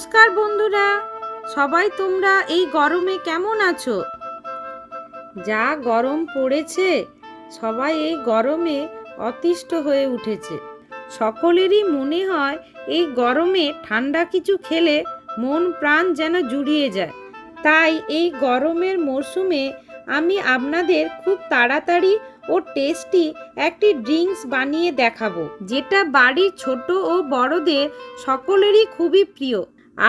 নমস্কার বন্ধুরা, সবাই তোমরা এই গরমে কেমন আছো? যা গরম পড়েছে, সবাই এই গরমে অতিষ্ঠ হয়ে উঠেছে। সকলেরই মনে হয় এই গরমে ঠান্ডা কিছু খেলে মন প্রাণ যেন জুড়িয়ে যায়। তাই এই গরমের মরশুমে আমি আপনাদের খুব তাড়াতাড়ি ও টেস্টি একটি ড্রিঙ্কস বানিয়ে দেখাবো, যেটা বাড়ির ছোট ও বড়দের সকলেরই খুবই প্রিয়।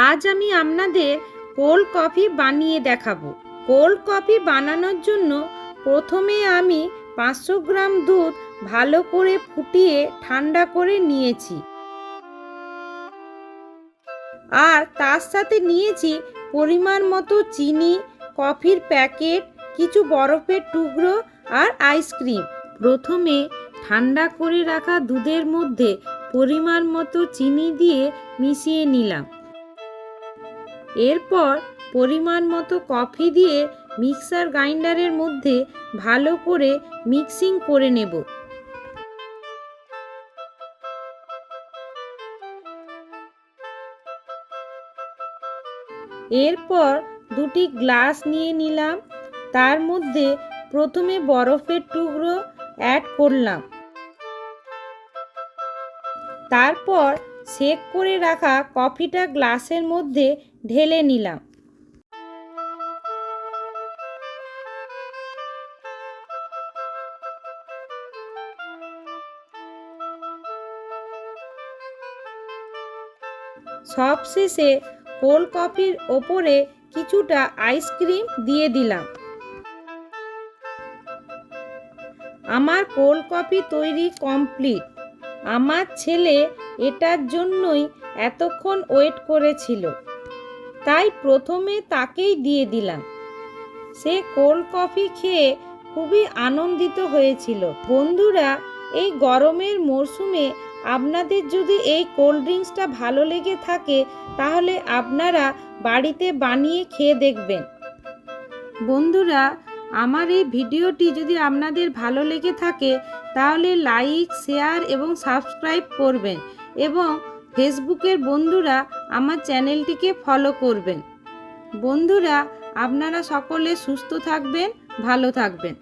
আজ আমি আপনাদের কোল্ড কফি বানিয়ে দেখাবো। কোল্ড কফি বানানোর জন্য প্রথমে আমি 500 গ্রাম দুধ ভালো করে ফুটিয়ে ঠান্ডা করে নিয়েছি, আর তার সাথে নিয়েছি পরিমাণ মতো চিনি, কফির প্যাকেট, কিছু বরফের টুকরো আর আইসক্রিম। প্রথমে ঠান্ডা করে রাখা দুধের মধ্যে পরিমাণ মতো চিনি দিয়ে মিশিয়ে নিলাম। এরপর পরিমাণ মতো কফি দিয়ে মিক্সার গ্রাইন্ডারের মধ্যে ভালো করে মিক্সিং করে নেব। এরপর দুটি গ্লাস নিয়ে নিলাম, তার মধ্যে প্রথমে বরফের টুকরো অ্যাড করলাম, তারপর সেক করে রাখা কফিটা গ্লাসের মধ্যে ঢেলে নিলাম। সবশেষে কোল্ড কফির ওপরে কিছুটা আইসক্রিম দিয়ে দিলাম। আমার কোল্ড কফি তৈরি কমপ্লিট। আমার ছেলে এটার জন্যই এতক্ষণ ওয়েট করেছিল, তাই প্রথমে তাকেই দিয়ে দিলাম। সে কোল্ড কফি খেয়ে খুবই আনন্দিত হয়েছিল। বন্ধুরা, এই গরমের মরশুমে আপনাদের যদি এই কোল্ড ড্রিঙ্কসটা ভালো লেগে থাকে, তাহলে আপনারা বাড়িতে বানিয়ে খেয়ে দেখবেন। বন্ধুরা, আমার এই ভিডিওটি যদি আপনাদের ভালো লেগে থাকে, তাহলে লাইক, শেয়ার এবং সাবস্ক্রাইব করবেন, এবং ফেসবুকের বন্ধুরা আমার চ্যানেলটিকে ফলো করবেন। বন্ধুরা, আপনারা সকলে সুস্থ থাকবেন, ভালো থাকবেন।